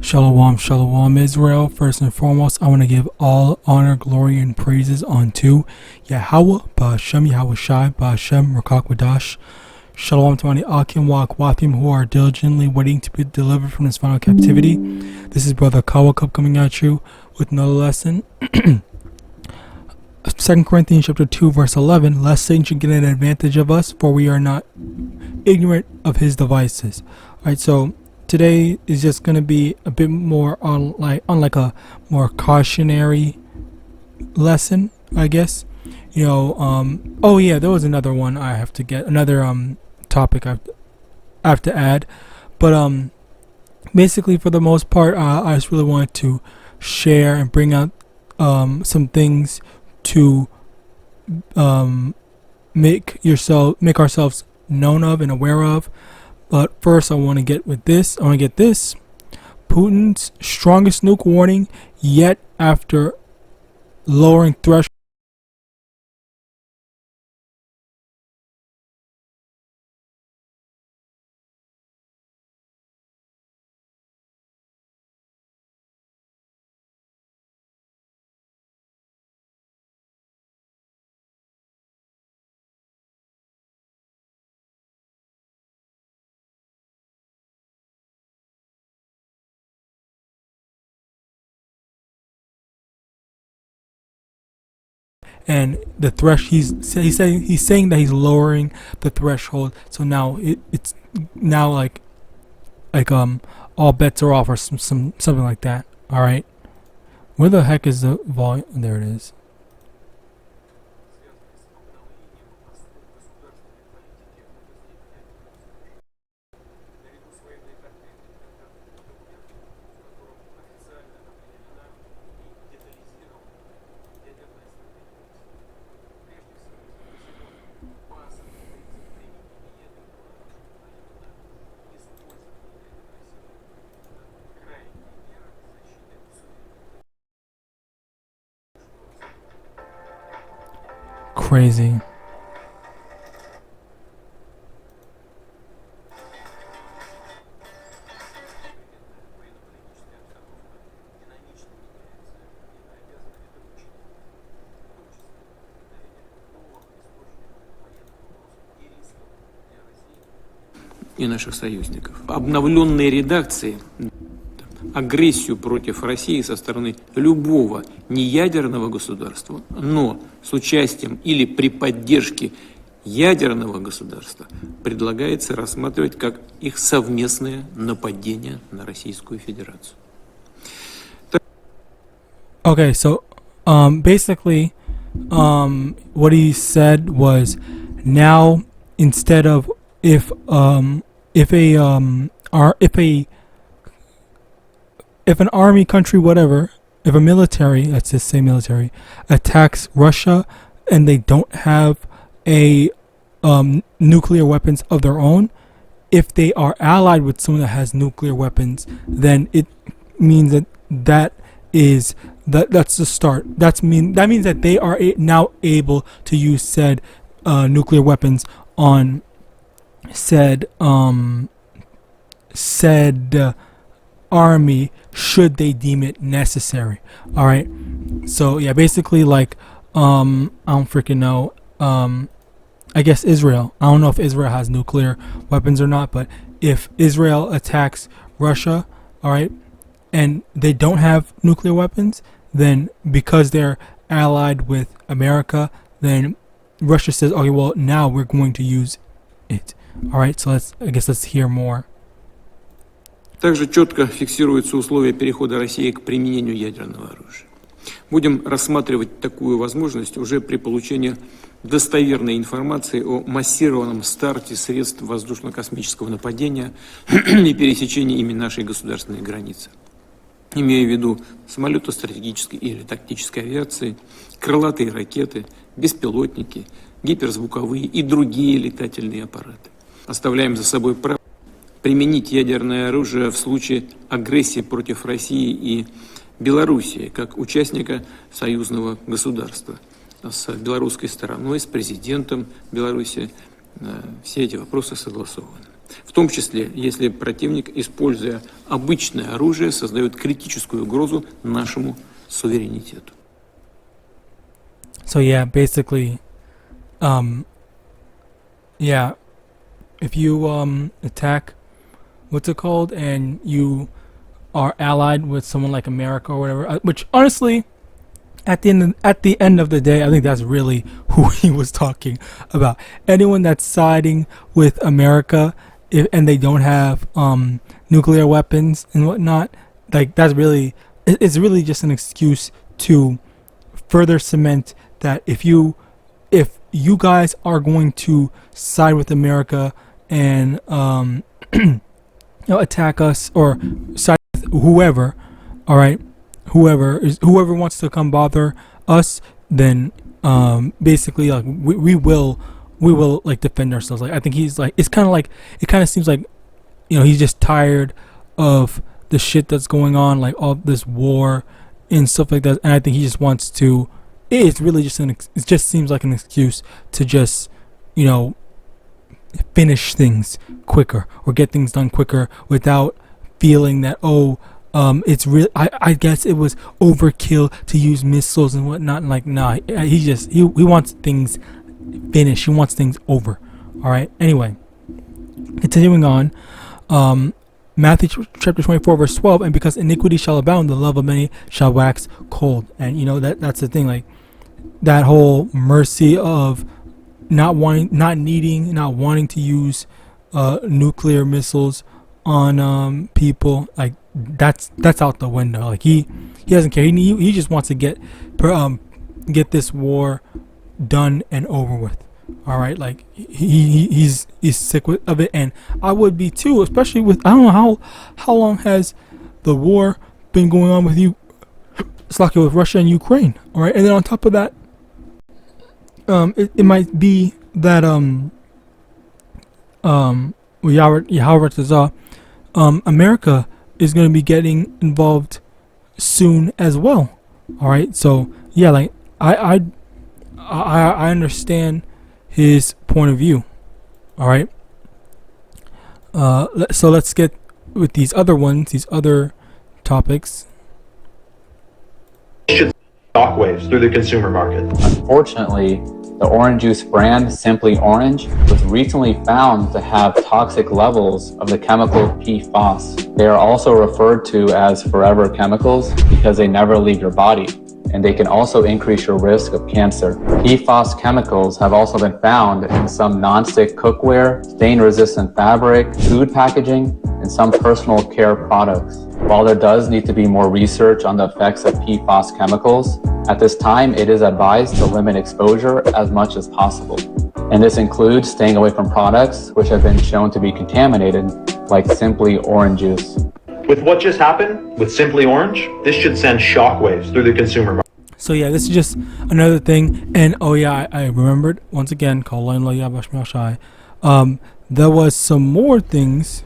Shalom, shalom, Israel. First and foremost, I want to give all honor, glory, and praises unto YAHAWAH, BAHASHEM, YAHAWASHI, BAHASHEM, RAKAKWADASH. Shalom to any Akim Wakwafim who are diligently waiting to be delivered from this final captivity. This is Brother Kawakub coming at you with another lesson. 2 Corinthians chapter 2, verse 11. Lest Satan should get an advantage of us, for we are not ignorant of his devices. Alright, so today is just going to be a bit more on like a more cautionary lesson, I guess. You know, oh yeah, there was another one I have to get, another topic I have to add. But basically for the most part, I just really wanted to share and bring out some things to make ourselves known of and aware of. But first, I want to get this. Putin's strongest nuke warning yet after lowering threshold. And the he's saying that he's lowering the threshold, so now it's now like all bets are off or something like that. All right, where the heck is the volume? There it is. Crazy. И наших союзников. Обновленные редакции агрессию против России со стороны любого неядерного государства, но с участием или при поддержке ядерного государства предлагается рассматривать как их совместное нападение на Российскую Федерацию. Okay, so basically what he said was, now instead of if an army country, whatever, if a military, let's just say military, attacks Russia and they don't have a nuclear weapons of their own, if they are allied with someone that has nuclear weapons, then it means that's the start. That means that they are now able to use said nuclear weapons on said army should they deem it necessary. All right, so yeah, basically like I don't freaking know, I guess Israel, I don't know if Israel has nuclear weapons or not, but if Israel attacks Russia, all right, and they don't have nuclear weapons, then because they're allied with America, then Russia says, okay, well, now we're going to use it. All right, so let's hear more. Также четко фиксируются условия перехода России к применению ядерного оружия. Будем рассматривать такую возможность уже при получении достоверной информации о массированном старте средств воздушно-космического нападения и пересечении ими нашей государственной границы. Имея в виду самолеты стратегической или тактической авиации, крылатые ракеты, беспилотники, гиперзвуковые и другие летательные аппараты. Оставляем за собой право применить ядерное оружие в случае агрессии против России и Белоруссии, как участника союзного государства. С белорусской стороной, с президентом Беларуси все эти вопросы согласованы. В том числе, если противник, используя обычное оружие, создает критическую угрозу нашему суверенитету. So yeah, basically, yeah, if you attack, what's it called, and you are allied with someone like America or whatever, which honestly, at the end of the day, I think that's really who he was talking about. Anyone that's siding with America, and they don't have nuclear weapons and whatnot, like that's really, it's really just an excuse to further cement that if you guys are going to side with America and attack us or side with whoever, all right, whoever wants to come bother us, then basically like we will like defend ourselves. Like I think he's like, it kind of seems like, he's just tired of the shit that's going on, like all this war and stuff like that, and I think he just wants to, it's really just it just seems like an excuse to just finish things quicker or get things done quicker without feeling that it's real. I guess it was overkill to use missiles and whatnot. And like, nah, he wants things finished. He wants things over. All right. Anyway, continuing on, Matthew chapter 24 verse 12. And because iniquity shall abound, the love of many shall wax cold. And that's the thing. Like that whole mercy of not wanting to use nuclear missiles on people, like that's out the window. Like he doesn't care. He just wants to get this war done and over with. All right, like he's sick of it, and I would be too, especially with, I don't know how long has the war been going on with it's like with Russia and Ukraine. All right, and then on top of that, it might be that YAHAWAH, America is going to be getting involved soon as well. All right, so yeah, like I understand his point of view. All right, so let's get with these other topics. Shockwaves through the consumer market. Unfortunately, the orange juice brand Simply Orange was recently found to have toxic levels of the chemical PFAS. They are also referred to as forever chemicals because they never leave your body, and they can also increase your risk of cancer. PFAS chemicals have also been found in some non-stick cookware, stain-resistant fabric, food packaging, and some personal care products. While there does need to be more research on the effects of PFAS chemicals, at this time it is advised to limit exposure as much as possible. And this includes staying away from products which have been shown to be contaminated, like Simply Orange juice. With what just happened with Simply Orange, this should send shockwaves through the consumer market. So yeah, this is just another thing. And oh yeah, I remembered once again, there was some more things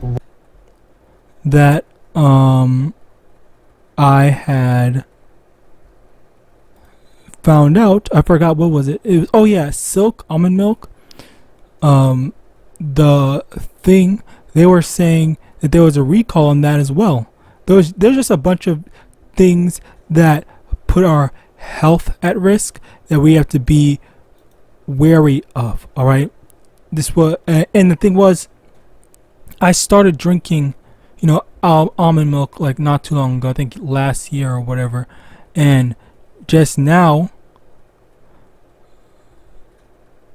that I had found out. I forgot, what was it? It was, silk almond milk. The thing, they were saying that there was a recall on that as well. There's just a bunch of things that put our health at risk that we have to be wary of. All right, this was, and the thing was, I started drinking, almond milk like not too long ago. I think last year or whatever, and just now,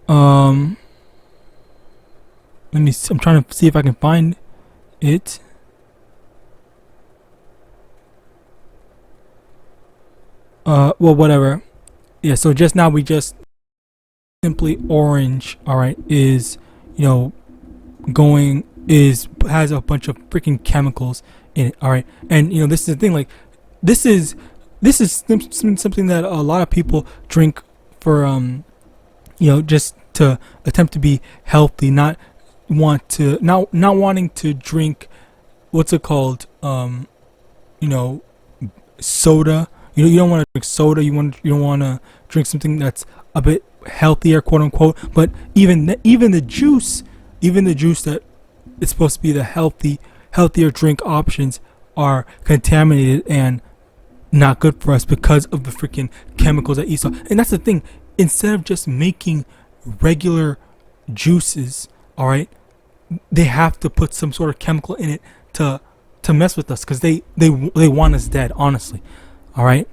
let me see, I'm trying to see if I can find it. Well, whatever. Yeah, so just now we just Simply Orange, all right, is has a bunch of freaking chemicals in it. All right, and this is the thing, like this is something that a lot of people drink for just to attempt to be healthy, not wanting to drink, what's it called, soda. You don't want to drink soda. You don't want to drink something that's a bit healthier, quote unquote. But even the juice that it's supposed to be the healthier drink options are contaminated and not good for us because of the freaking chemicals that you saw. And that's the thing. Instead of just making regular juices, all right, they have to put some sort of chemical in it to mess with us, because they want us dead, honestly. All right.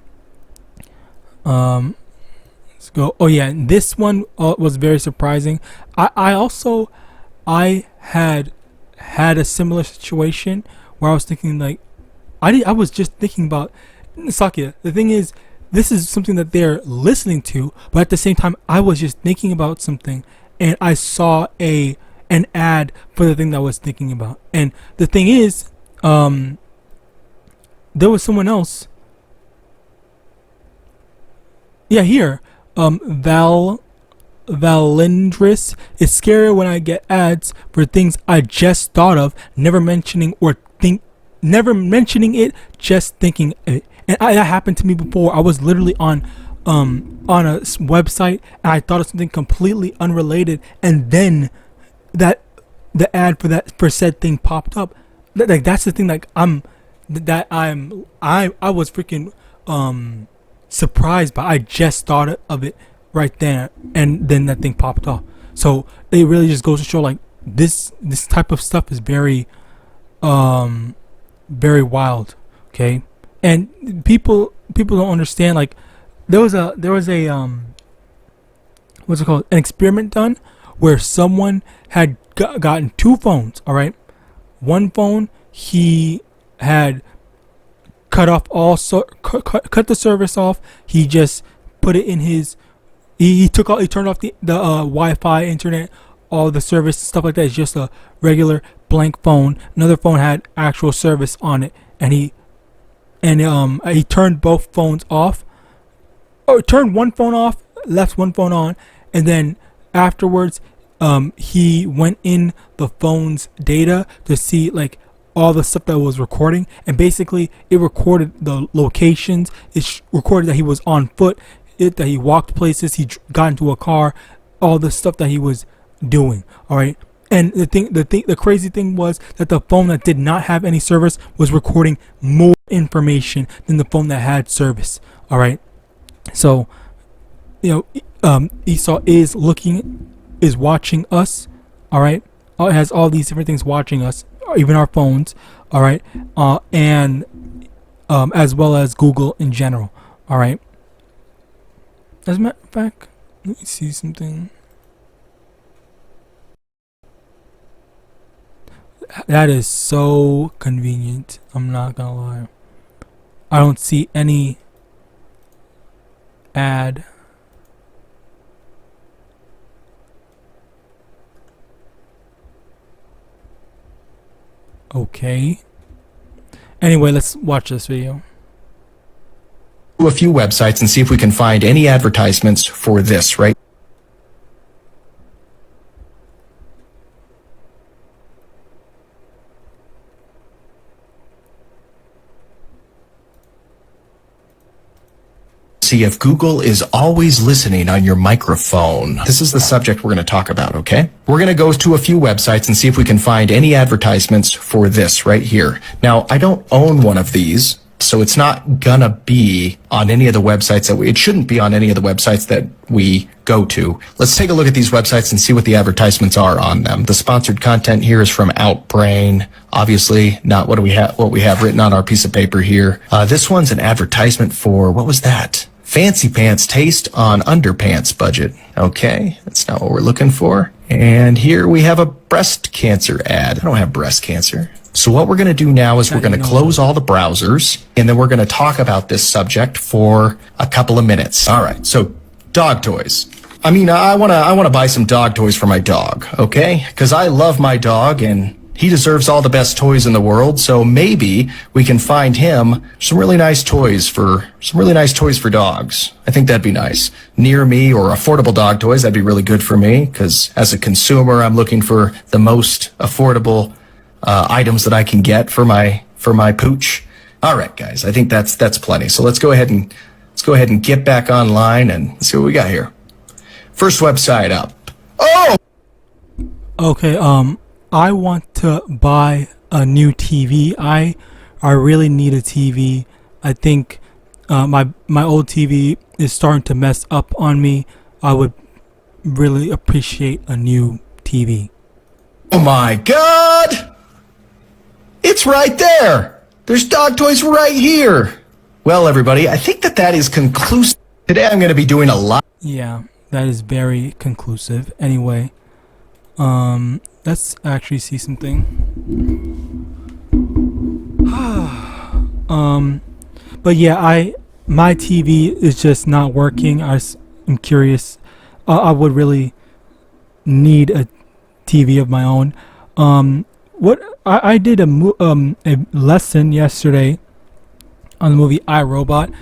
Let's go. Oh yeah, this one was very surprising. I had a similar situation where I was thinking, like, I was just thinking about Sakia. The thing is, this is something that they're listening to, but at the same time, I was just thinking about something, and I saw an ad for the thing that I was thinking about. And the thing is, there was someone else. Yeah, here. Valindris. It's scary when I get ads for things I just thought of, never mentioning it, just thinking it. And that happened to me before. I was literally on a website, and I thought of something completely unrelated, and then the ad for said thing popped up. Like, that's the thing. Like, I was freaking surprised, but I just thought of it right there, and then that thing popped off. So it really just goes to show, like, this type of stuff is very very wild. Okay. And people don't understand. Like, there was a what's it called, an experiment done where someone had gotten two phones. All right, one phone he had cut off cut the service off. He just put it in his. He turned off the Wi-Fi, internet, all the service stuff like that. It's just a regular blank phone. Another phone had actual service on it, and he turned both phones off, or turned one phone off, left one phone on, and then afterwards he went in the phone's data to see, like, all the stuff that was recording, and basically it recorded the locations. It recorded that he was on foot, that he walked places, he got into a car, all the stuff that he was doing. All right. And the crazy thing was that the phone that did not have any service was recording more information than the phone that had service. All right. So, Esau is watching us. All right. It has all these different things watching us, even our phones. All right. And as well as Google in general. All right. As a matter of fact, let me see something. That is so convenient. I'm not gonna lie. I don't see any ad. Okay. Anyway, let's watch this video. A few websites and see if we can find any advertisements for this, right? See if Google is always listening on your microphone. This is the subject we're going to talk about, okay? We're going to go to a few websites and see if we can find any advertisements for this right here. Now, I don't own one of these, so it's not gonna be on any of the websites it shouldn't be on any of the websites that we go to. Let's take a look at these websites and see what the advertisements are on them. The sponsored content here is from Outbrain. Obviously not what we have written on our piece of paper here. This one's an advertisement for, what was that? Fancy pants taste on underpants budget. Okay, that's not what we're looking for. And here we have a breast cancer ad. I don't have breast cancer. So what we're going to do now is we're going to close all the browsers, and then we're going to talk about this subject for a couple of minutes. All right. So dog toys. I mean, I want to buy some dog toys for my dog, okay? Because I love my dog, and he deserves all the best toys in the world. So maybe we can find him some really nice toys for dogs. I think that'd be nice. Near me, or affordable dog toys. That'd be really good for me, because as a consumer, I'm looking for the most affordable items that I can get for my pooch. All right, guys, I think that's plenty. So let's go ahead and get back online and see what we got here. First website up. Oh. Okay. I want to buy a new TV. I really need a TV. I think my old TV is starting to mess up on me. I would really appreciate a new TV. Oh my God! It's right there! There's dog toys right here! Well, everybody, I think that is conclusive. Today I'm going to be doing a lot. Yeah, that is very conclusive. Anyway, let's actually see something. But yeah, my TV is just not working. I'm curious. I would really need a TV of my own. What I did a lesson yesterday on the movie iRobot.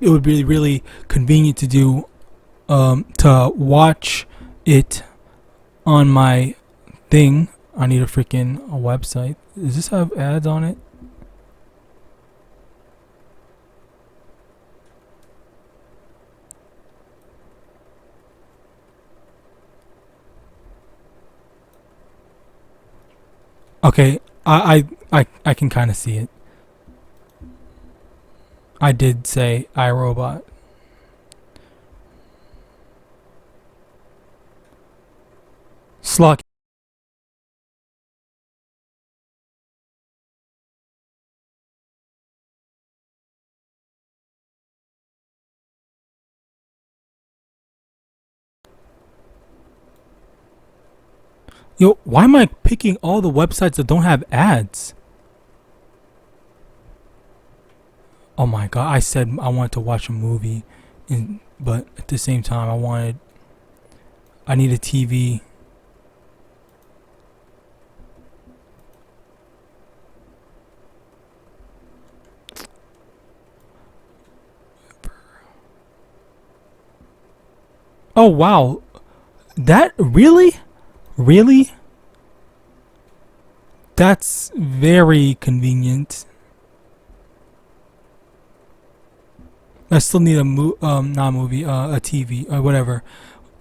It would be really convenient to do to watch it on my thing. I need a website. Does this have ads on it? Okay, I can kind of see it. I did say iRobot. Sluck. Yo, why am I picking all the websites that don't have ads? Oh my god, I said I wanted to watch a movie, but at the same time I need a TV. Oh wow, that really? That's very convenient. I still need a not a movie, a TV or whatever.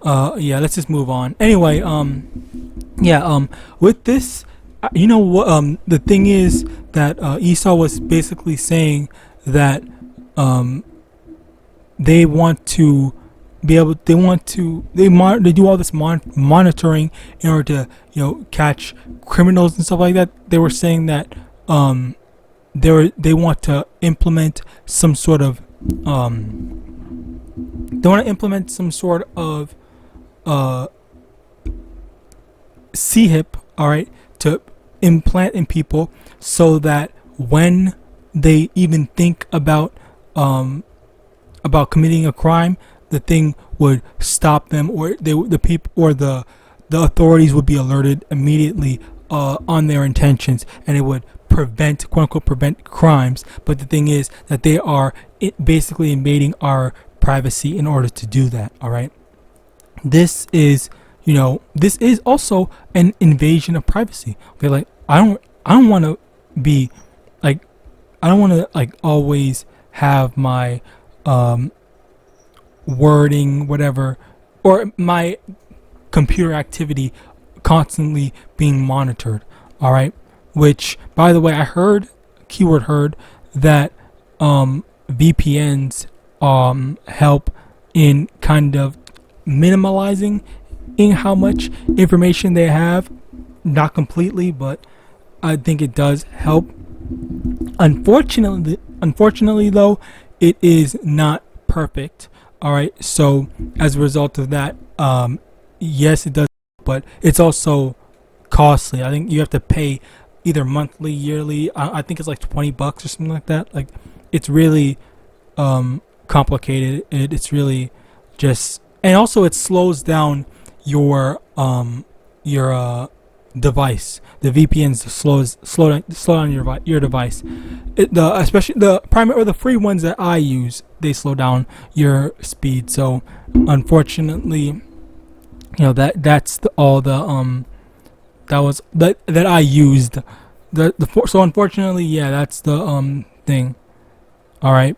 Yeah, let's just move on. Anyway, yeah, with this, you know what? The thing is that Esau was basically saying that they want to be able. They do all this monitoring in order to catch criminals and stuff like that. They were saying that they want to implement some sort of CHIP, all right, to implant in people so that when they even think about committing a crime, the thing would stop them, or the authorities would be alerted immediately on their intentions, and it would prevent, quote unquote, prevent crimes. But the thing is that they are basically invading our privacy in order to do that. All right, this is also an invasion of privacy. Okay, like I don't want to be like, I don't want to like always have my wording, whatever, or my computer activity constantly being monitored. All right, which, by the way, I heard, keyword heard, that VPNs help in kind of minimalizing in how much information they have. Not completely, but I think it does help. Unfortunately though, it is not perfect. All right, so as a result of that, yes, it does, but it's also costly. I think you have to pay either monthly, yearly. I think it's like $20 or something like that. Like, it's really complicated. It's really just, and also it slows down your device. The VPNs slow down your device. Especially the primary or the free ones that I use, they slow down your speed. So unfortunately, that's all the that I used. So unfortunately, yeah, that's the thing. All right.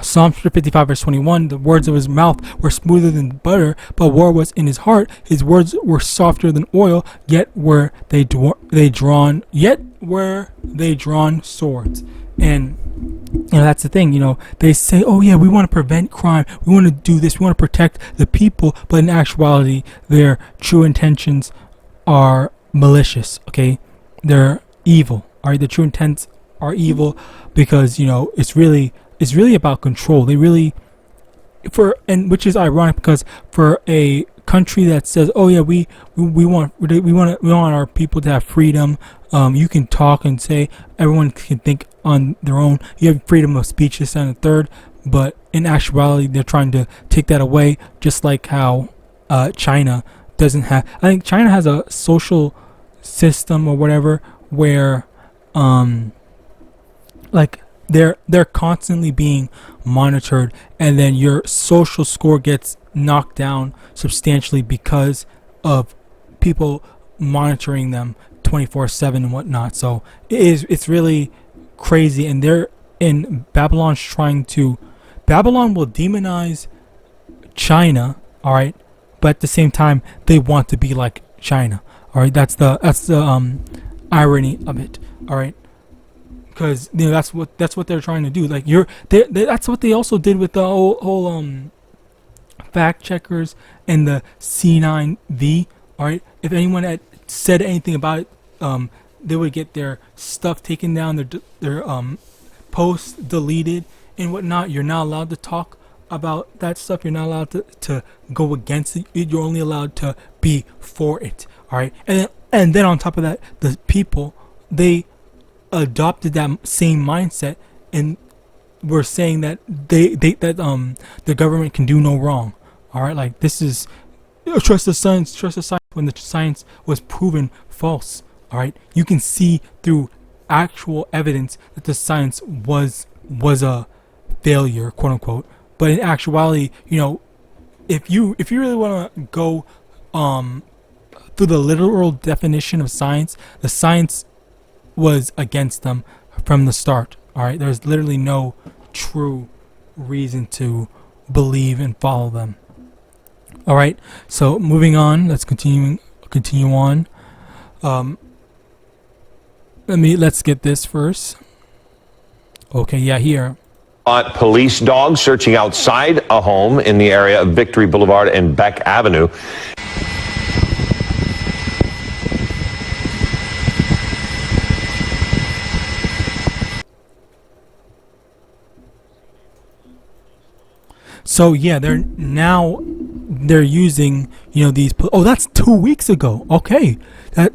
Psalm 55 verse 21, the words of his mouth were smoother than butter, but war was in his heart. His words were softer than oil, yet were they drawn swords. And that's the thing, they say, oh yeah, we want to prevent crime, we want to do this, we want to protect the people, but in actuality, their true intentions are malicious, okay? They're evil, alright? The true intents are evil because, it's really about control. They really, which is ironic because for a country that says, oh yeah, we want our people to have freedom, you can talk and say, everyone can think on their own, you have freedom of speech, this and the third, but in actuality they're trying to take that away, just like how China doesn't have. I think China has a social system or whatever where like they're constantly being monitored, and then your social score gets knocked down substantially because of people monitoring them 24/7 and whatnot. So it's really crazy, and they're in Babylon's Babylon will demonize China, all right, but at the same time they want to be like China, all right. That's the irony of it, all right, because that's what they're trying to do. Like that's what they also did with the whole fact checkers and the C9V, all right. If anyone had said anything about it, they would get their stuff taken down, their posts deleted and whatnot. You're not allowed to talk about that stuff. You're not allowed to go against it. You're only allowed to be for it, all right. And then on top of that, the people, they adopted that same mindset and were saying that the government can do no wrong, all right. Like, this is trust the science when the science was proven false, all right. You can see through actual evidence that the science was a failure, quote unquote. But in actuality, if you really want to go through the literal definition of science, the science was against them from the start, all right. There's literally no true reason to believe and follow them, all right. So moving on, let's continue on. Let's get this first. Okay, yeah, here. Police dogs searching outside a home in the area of Victory Boulevard and Beck Avenue. So yeah, they're using these. Oh, that's 2 weeks ago. Okay, they're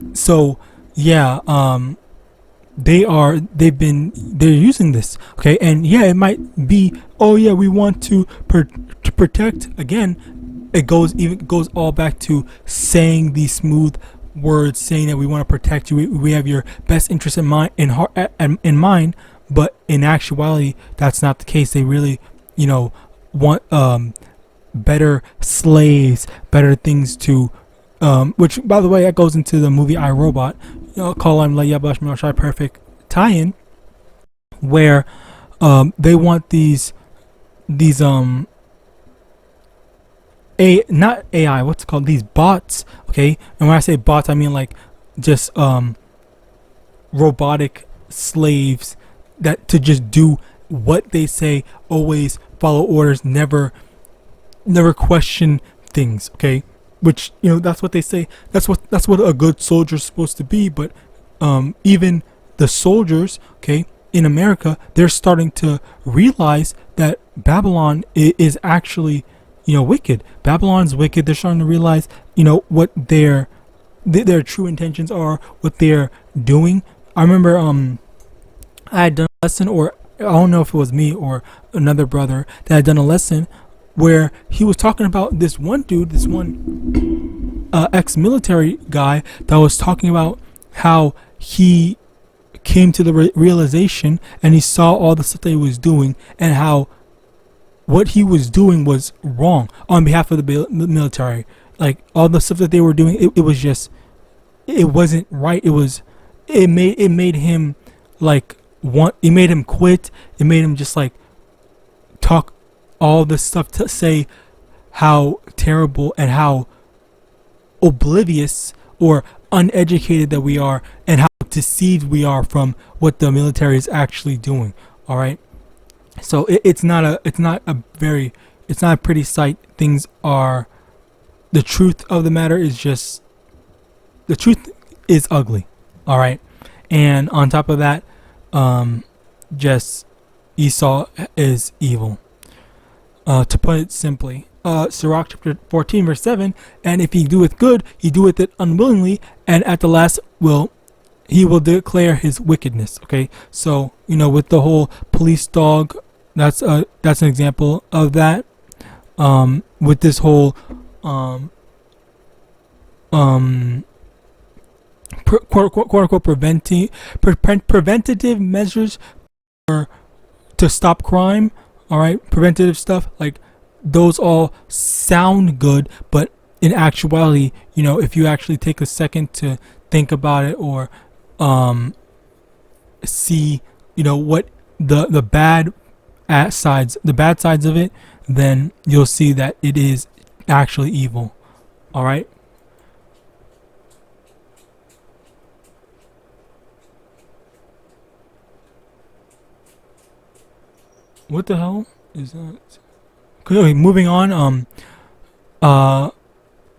using this. Okay, and yeah, it might be, oh yeah, we want to protect. Again, it goes all back to saying these smooth words, saying that we want to protect you. We have your best interest in mind. But in actuality, that's not the case. They really, want better slaves, better things to, which by the way, that goes into the movie I, Robot. Call I'm YAHAWAH perfect tie-in, where they want these not AI, what's it called, these bots, okay. And when I say bots, I mean like just robotic slaves that to just do what they say, always follow orders, never question things, okay. Which that's what they say. That's what a good soldier's supposed to be. But even the soldiers, okay, in America, they're starting to realize that Babylon is actually, wicked. Babylon's wicked. They're starting to realize, what their true intentions are, what they're doing. I remember I had done a lesson, or I don't know if it was me or another brother that had done a lesson where he was talking about this one dude, this one ex-military guy that was talking about how he came to the realization and he saw all the stuff that he was doing and how what he was doing was wrong on behalf of the military. Like, all the stuff that they were doing, it was just, it wasn't right. It made him like it made him quit. It made him just like talk all this stuff to say how terrible and how oblivious or uneducated that we are, and how deceived we are from what the military is actually doing. All right, so it's not a pretty sight. Things are, the truth of the matter is just, the truth is ugly. All right, and on top of that, just Esau is evil. To put it simply, Sirach chapter 14 verse 7, and if he doeth good, he doeth it unwillingly, and at the last he will declare his wickedness. Okay, so with the whole police dog, that's an example of that. With this whole quote unquote preventative measures to stop crime. All right, preventative stuff, like those all sound good, but in actuality, if you actually take a second to think about it, or see what the bad sides of it, then you'll see that it is actually evil. All right. What the hell is that? Okay, moving on.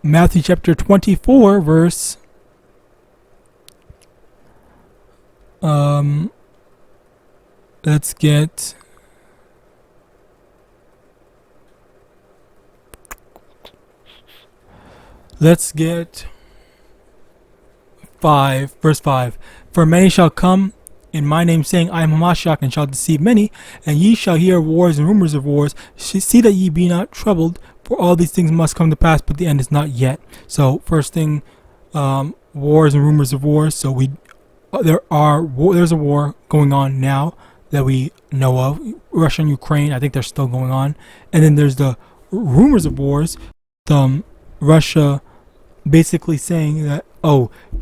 Matthew chapter 24 verse let's get verse 5. For many shall come in my name, saying, I am MANASHAH, and shall deceive many, and ye shall hear wars and rumors of wars. See that ye be not troubled, for all these things must come to pass, but the end is not yet. So first thing, wars and rumors of wars. So there's a war going on now that we know of. Russia and Ukraine, I think they're still going on. And then there's the rumors of wars. Russia basically saying that,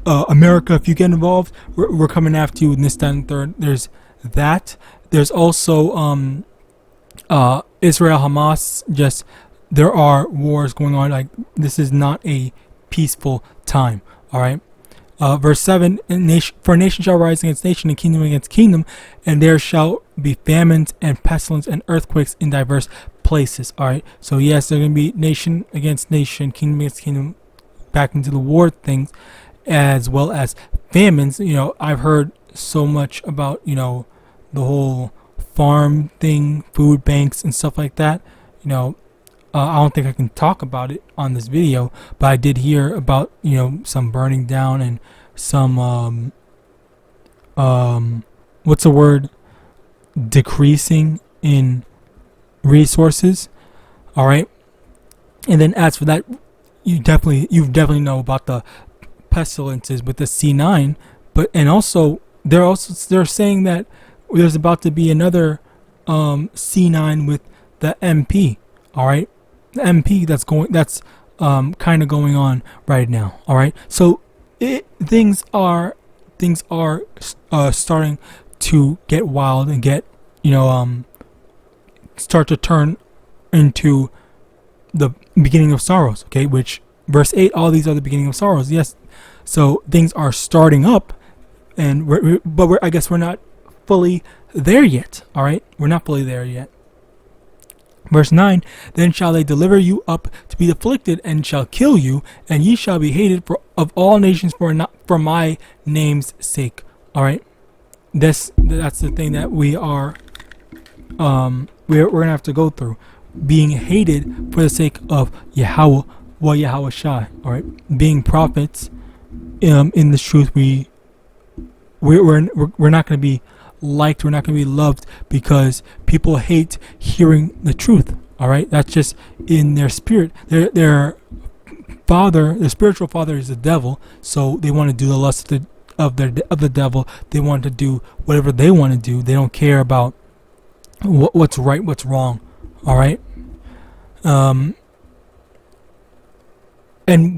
America, if you get involved, we're coming after you, and this, that, and third. There's that. There's also Israel, Hamas. Just, there are wars going on. Like, this is not a peaceful time. All right. Verse 7, for nation shall rise against nation, and kingdom against kingdom, and there shall be famines and pestilence and earthquakes in diverse places. All right. So yes, there's going to be nation against nation, kingdom against kingdom, back into the war things, as well as famines. I've heard so much about the whole farm thing, food banks and stuff like that. I don't think I can talk about it on this video, but I did hear about some burning down and some what's the word, decreasing in resources. All right, and then as for that, you definitely know about the pestilences with the C9, but and also they're saying that there's about to be another C9 with the MP. All right, the MP that's kind of going on right now. All right, so things are starting to get wild and get start to turn into the beginning of sorrows. Okay, which verse 8, all these are the beginning of sorrows. Yes, so things are starting up, and I guess we're not fully there yet. All right, we're not fully there yet. Verse 9, then shall they deliver you up to be afflicted, and shall kill you, and ye shall be hated of all nations for my name's sake. All right, that's the thing that we are we're gonna have to go through, being hated for the sake of YAHAWAH, YAHAWASHI. All right, being prophets in this truth, we're not going to be liked, we're not going to be loved, because people hate hearing the truth. All right, that's just in their spirit. Their father, their spiritual father, is the devil, so they want to do the lust of the devil. They want to do whatever they want to do. They don't care about what's right, what's wrong. All right. And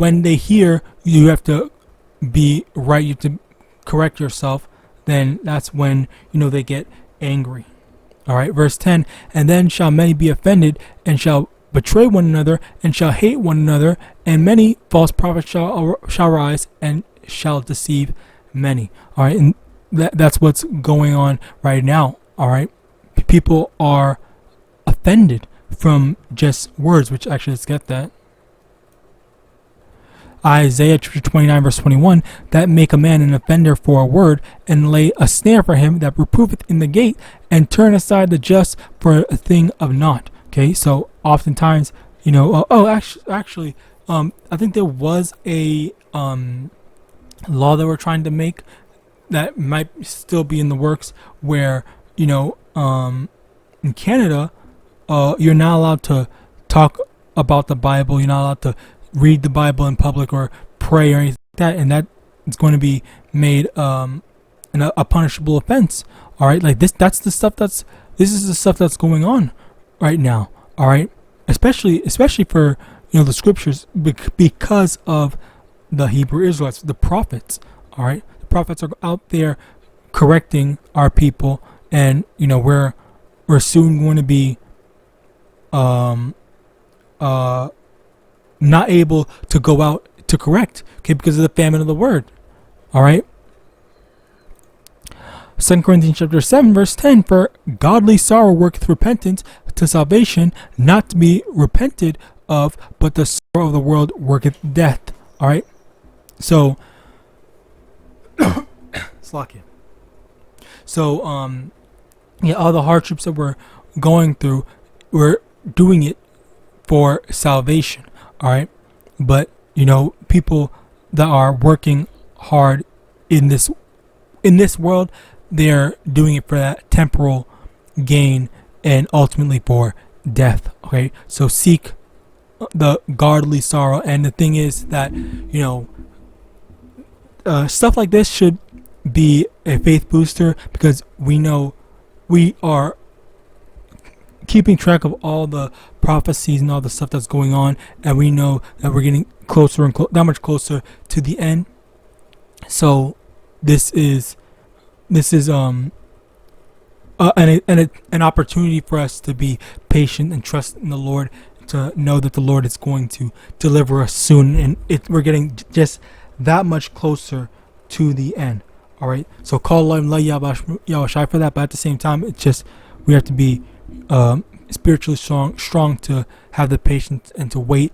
when they hear you have to be right, you have to correct yourself, then that's when they get angry. All right, verse 10. And then shall many be offended, and shall betray one another, and shall hate one another, and many false prophets shall rise, and shall deceive many. All right, and that's what's going on right now. All right, people are offended from just words, which actually, let's get that. Isaiah chapter 29 verse 21, that make a man an offender for a word, and lay a snare for him that reproveth in the gate, and turn aside the just for a thing of naught. Okay, so oftentimes, you know, actually, I think there was a law that we're trying to make that might still be in the works, where, you know, in Canada, you're not allowed to talk about the Bible. You're not allowed to read the Bible in public or pray or anything like that, and that is going to be made a punishable offense. All right, like this is the stuff that's going on right now. All right, especially for, you know, the scriptures, because of the Hebrew Israelites, the prophets. All right, the prophets are out there correcting our people, and, you know, we're soon going to be not able to go out to correct, okay, because of the famine of the word. All right. 2 Corinthians chapter 7 verse 10, for godly sorrow worketh repentance to salvation, not to be repented of, but the sorrow of the world worketh death. All right. So, Slakia. So, yeah, all the hardships that we're going through, we're doing it for salvation. All right, but, you know, people that are working hard in this world, they're doing it for that temporal gain and ultimately for death. Okay, so seek the godly sorrow. And the thing is that, you know, stuff like this should be a faith booster, because we know we are keeping track of all the prophecies and all the stuff that's going on, and we know that we're getting closer and that much closer to the end. So this is an opportunity for us to be patient and trust in the Lord, to know that the Lord is going to deliver us soon, and we're getting just that much closer to the end. All right, so call on YAHAWASHI for that, but at the same time, it's just we have to be spiritually strong to have the patience and to wait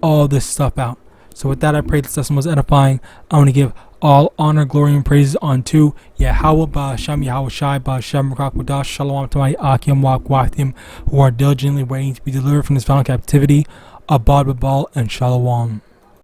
all this stuff out. So with that, I pray this lesson was edifying. I want to give all honor, glory, and praises unto Yahawah, Ba'Hashem, Yahawashi, Ba'Hashem, Rakakwadash, Shalom to my YAHAWAH who are diligently waiting to be delivered from this final captivity. Abad Babal and Shalom.